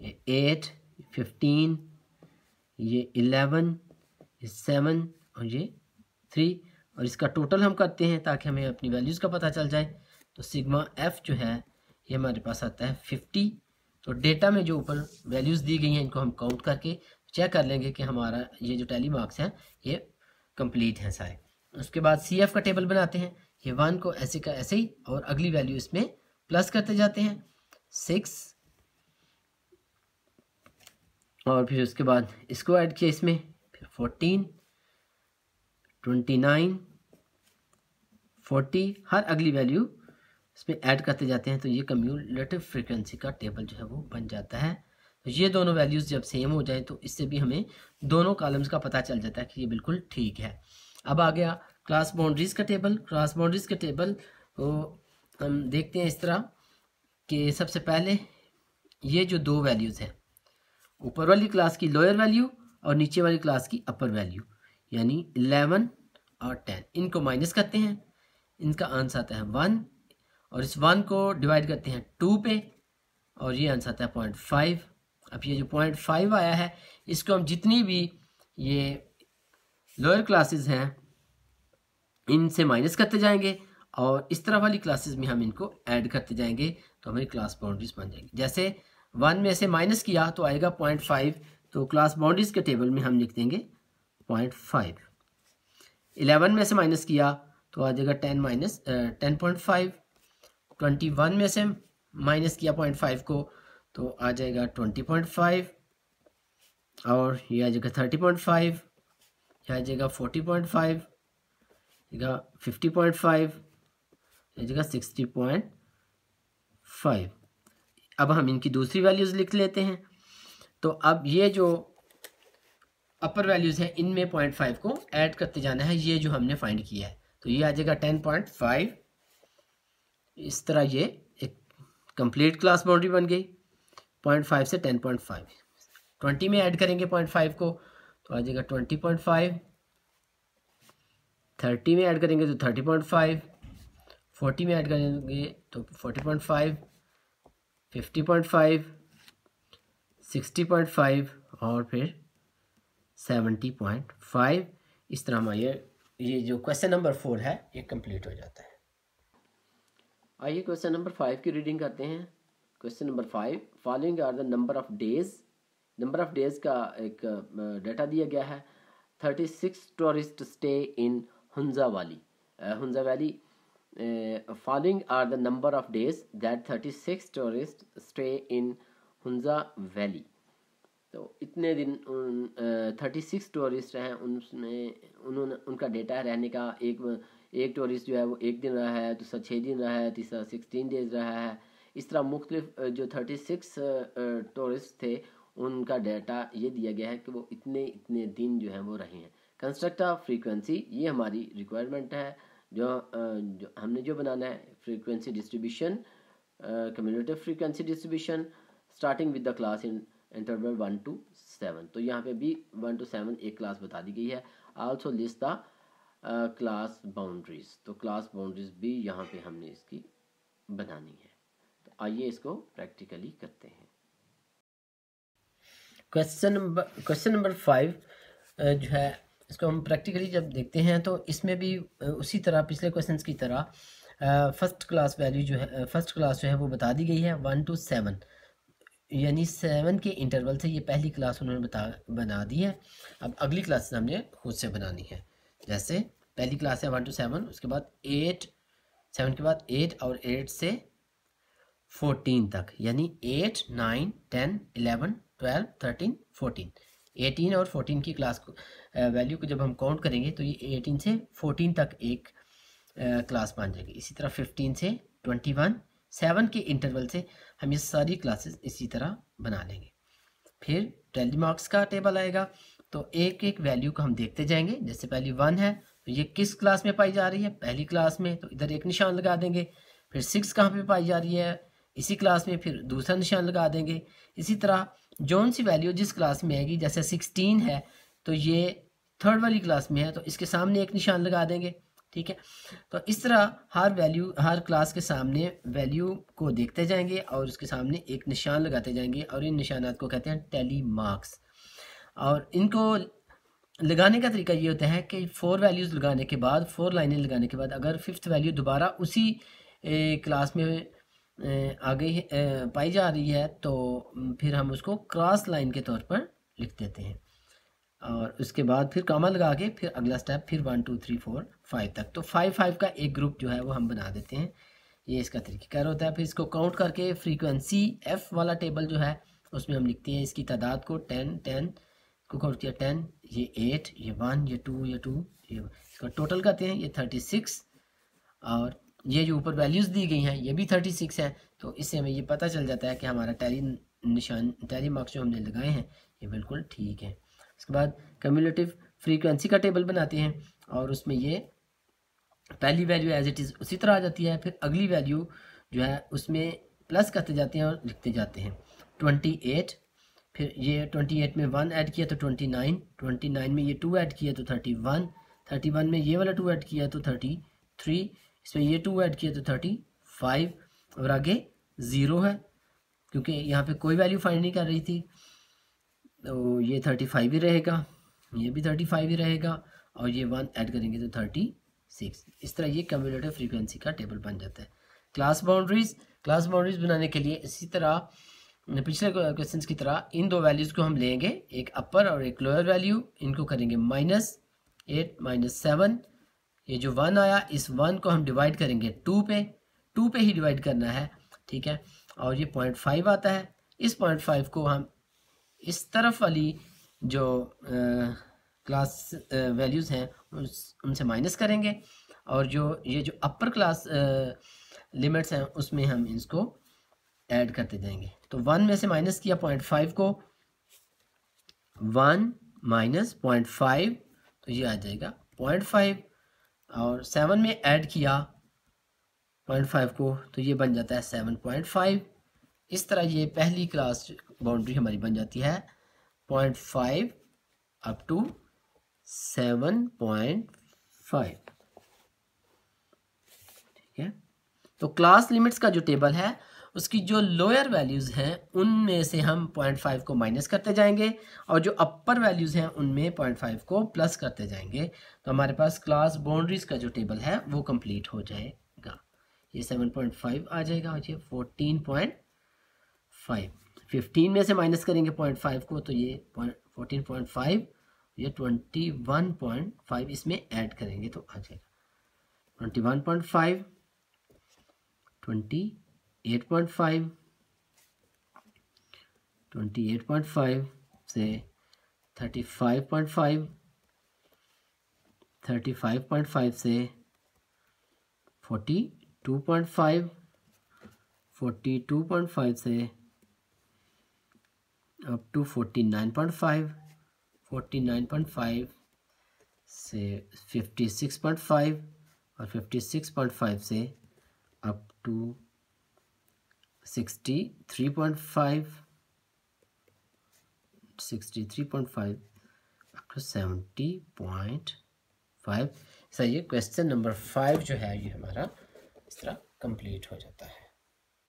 ये 8, 15, ये 11, ये 7 और ये 3 और इसका टोटल हम करते हैं ताकि हमें अपनी वैल्यूज़ का पता चल जाए। तो सिग्मा एफ जो है ये हमारे पास आता है 50। तो डेटा में जो ऊपर वैल्यूज़ दी गई हैं इनको हम काउंट करके चेक कर लेंगे कि हमारा ये जो टैली मार्क्स हैं ये कंप्लीट हैं सारे। उसके बाद सी एफ का टेबल बनाते हैं। ये 1 को ऐसे का ऐसे ही और अगली वैल्यू इसमें प्लस करते जाते हैं 6 और फिर उसके बाद इसको ऐड किया इसमें, फिर 14, 29, 40 हर अगली वैल्यू इसमें ऐड करते जाते हैं। तो ये कम्यूलेटिव फ्रीक्वेंसी का टेबल जो है वो बन जाता है। तो ये दोनों वैल्यूज़ जब सेम हो जाए तो इससे भी हमें दोनों कॉलम्स का पता चल जाता है कि ये बिल्कुल ठीक है। अब आ गया क्लास बाउंड्रीज़ का टेबल। क्लास बाउंड्रीज़ का टेबल को हम देखते हैं इस तरह कि सबसे पहले ये जो दो वैल्यूज़ हैं, ऊपर वाली क्लास की लोअर वैल्यू और नीचे वाली क्लास की अपर वैल्यू, यानी 11 और 10, इनको माइनस करते हैं। इनका आंसर आता है 1 और इस 1 को डिवाइड करते हैं 2 पे और ये आंसर आता है 0.5। अब ये जो 0.5 आया है इसको हम जितनी भी ये लोअर क्लासेस हैं इनसे माइनस करते जाएंगे और इस तरह वाली क्लासेस में हम इनको ऐड करते जाएंगे तो हमारी क्लास बाउंड्रीज बन जाएंगी। जैसे 1 में से माइनस किया तो आएगा 0.5, तो क्लास बाउंड्रीज के टेबल में हम लिख देंगे 0.5। 11 में से माइनस किया तो आ जाएगा 10.5। 21 में से माइनस किया 0.5 को तो आ जाएगा 20.5 और ये आ जाएगा 30.5, ये आ जाएगा 40.5, जाएगा 50.5, ये जाएगा 60.5। अब हम इनकी दूसरी वैल्यूज़ लिख लेते हैं। तो अब ये जो अपर वैल्यूज़ हैं इनमें 0.5 को ऐड करते जाना है, ये जो हमने फाइंड किया है। तो ये आ जाएगा 10.5। इस तरह ये एक कंप्लीट क्लास बाउंड्री बन गई। 0.5 से 10.5, 20 में ऐड करेंगे 0.5 को तो आ जाएगा 20.5, 30 में ऐड करेंगे तो 30.5, 40 में ऐड करेंगे तो 40.5, 50.5, 60.5 और फिर 70.5। इस तरह हमारा ये जो क्वेश्चन नंबर 4 है ये कंप्लीट हो जाता है। आइए क्वेश्चन नंबर 5 की रीडिंग करते हैं। Question number 5, following are the number of days. Number of days का एक डाटा दिया गया है। 36 tourist stay in Hunza valley. Following are the number of days that 36 tourist stay in Hunza valley. तो इतने दिन 36 टूरिस्ट हैं, उनका डेटा रहने का। एक टूरिस्ट जो है वो 1 दिन रहा है, दूसरा 6 दिन रहा है, तीसरा 16 डेज रहा है। इस तरह मुख्तलिफ जो 36 टूरिस्ट थे उनका डाटा ये दिया गया है कि वो इतने दिन जो है वो रहे हैं। कंस्ट्रक्ट ऑफ फ्रीक्वेंसी, ये हमारी रिक्वायरमेंट है जो हमने जो बनाना है। Frequency distribution, cumulative frequency distribution starting with the class in interval 1 to 7। तो यहाँ पे भी 1 to 7 एक क्लास बता दी गई है। Also list the class boundaries, तो क्लास बाउंड्रीज भी यहाँ पे हमने इसकी बनानी है। तो आइए इसको प्रैक्टिकली करते हैं। क्वेश्चन नंबर 5 जो है इसको हम प्रैक्टिकली जब देखते हैं तो इसमें भी उसी तरह पिछले क्वेश्चंस की तरह फर्स्ट क्लास जो है वो बता दी गई है 1 to 7, यानी 7 के इंटरवल से ये पहली क्लास उन्होंने बना दी है। अब अगली क्लास हमने खुद से बनानी है। जैसे पहली क्लास है 1 to 7, उसके बाद 7 के बाद 8 और 8 से 14 तक, यानी 8, 9, 10, 11, 12, 13, 14। 18 और 14 की क्लास वैल्यू को जब हम काउंट करेंगे तो ये 18 से 14 तक एक क्लास बन जाएगी। इसी तरह 15 से 21, 7 के इंटरवल से हम ये सारी क्लासेस इसी तरह बना लेंगे। फिर टैली मार्क्स का टेबल आएगा। तो एक एक वैल्यू को हम देखते जाएंगे। जैसे पहली 1 है तो ये किस क्लास में पाई जा रही है, पहली क्लास में, तो इधर एक निशान लगा देंगे। फिर 6 कहाँ पे पाई जा रही है, इसी क्लास में, फिर दूसरा निशान लगा देंगे। इसी तरह जौन सी वैल्यू जिस क्लास में आएगी, जैसे 16 है तो ये थर्ड वाली क्लास में है तो इसके सामने एक निशान लगा देंगे। ठीक है, तो इस तरह हर वैल्यू, हर क्लास के सामने वैल्यू को देखते जाएंगे और उसके सामने एक निशान लगाते जाएंगे, और इन निशानात को कहते हैं टैली मार्क्स। और इनको लगाने का तरीका ये होता है कि 4 वैल्यूज़ लगाने के बाद, 4 लाइनें लगाने के बाद अगर 5th वैल्यू दोबारा उसी क्लास में आगे पाई जा रही है तो फिर हम उसको क्रॉस लाइन के तौर पर लिख देते हैं, और उसके बाद फिर कामा लगा के फिर अगला स्टेप, फिर 1 2 3 4 5 तक। तो 5 का एक ग्रुप जो है वो हम बना देते हैं। ये इसका तरीका होता है। फिर इसको काउंट करके फ्रीक्वेंसी एफ वाला टेबल जो है उसमें हम लिखते हैं इसकी तादाद को, 10 को काउंट किया 10, ये 8, ये 1, ये 2, ये 2, ये इसका टोटल करते हैं, ये 36। और ये जो ऊपर वैल्यूज़ दी गई हैं ये भी 36 है। तो इससे हमें ये पता चल जाता है कि हमारा टैली मार्क्स जो हमने लगाए हैं ये बिल्कुल ठीक है। उसके बाद कम्युलेटिव फ्रीक्वेंसी का टेबल बनाते हैं और उसमें ये पहली वैल्यू एज इट इज़ उसी तरह आ जाती है। फिर अगली वैल्यू जो है उसमें प्लस करते जाते हैं और लिखते जाते हैं 28। फिर ये 28 में 1 ऐड किया तो 29, 29 में ये 2 ऐड किया तो 31, 31 में ये वाला 2 ऐड किया तो 33, इसमें ये 2 ऐड किया तो 35, और आगे 0 है क्योंकि यहाँ पे कोई वैल्यू फाइंड नहीं कर रही थी, तो ये 35 ही रहेगा, ये भी 35 ही रहेगा, और ये 1 ऐड करेंगे तो 36। इस तरह ये कम्युलेटिव फ्रीक्वेंसी का टेबल बन जाता है। क्लास बाउंड्रीज बनाने के लिए इसी तरह पिछले क्वेश्चंस की तरह इन दो वैल्यूज़ को हम लेंगे, एक अपर और एक लोअर वैल्यू, इनको करेंगे -8 -7। ये जो 1 आया इस 1 को हम डिवाइड करेंगे 2 पे ही डिवाइड करना है। ठीक है, और ये 0.5 आता है, इस 0.5 को हम इस तरफ वाली जो क्लास वैल्यूज़ हैं उनसे माइनस करेंगे, और ये जो अपर क्लास लिमिट्स हैं उसमें हम इसको ऐड करते जाएंगे। तो 1 में से माइनस किया 0.5 को, 1 माइनस 0.5 तो ये आ जाएगा 0.5, और 7 में ऐड किया 0.5 को तो ये बन जाता है 7.5। इस तरह ये पहली क्लास बाउंड्री हमारी बन जाती है 0.5 अप टू 7.5। ठीक है, तो क्लास लिमिट्स का जो टेबल है उसकी जो लोअर वैल्यूज़ हैं उनमें से हम 0.5 को माइनस करते जाएंगे, और जो अपर वैल्यूज़ हैं उनमें 0.5 को प्लस करते जाएंगे। तो हमारे पास क्लास बाउंड्रीज का जो टेबल है वो कंप्लीट हो जाएगा। ये 7.5 आ जाएगा, और ये 14.5। 15 में से माइनस करेंगे 0.5 को तो ये 14.5, ये 21.5 इसमें ऐड करेंगे तो आ जाएगा 21.5, 28.5, 28.5 से 35.5, 35.5 से 42.5, 42.5 से अप टू 49.5, 49.5 से 56.5, और 56.5 से अप टू 63.5, 63.5 अप टू 70.5। सही है, क्वेश्चन नंबर 5 जो है ये हमारा इस तरह कंप्लीट हो जाता है।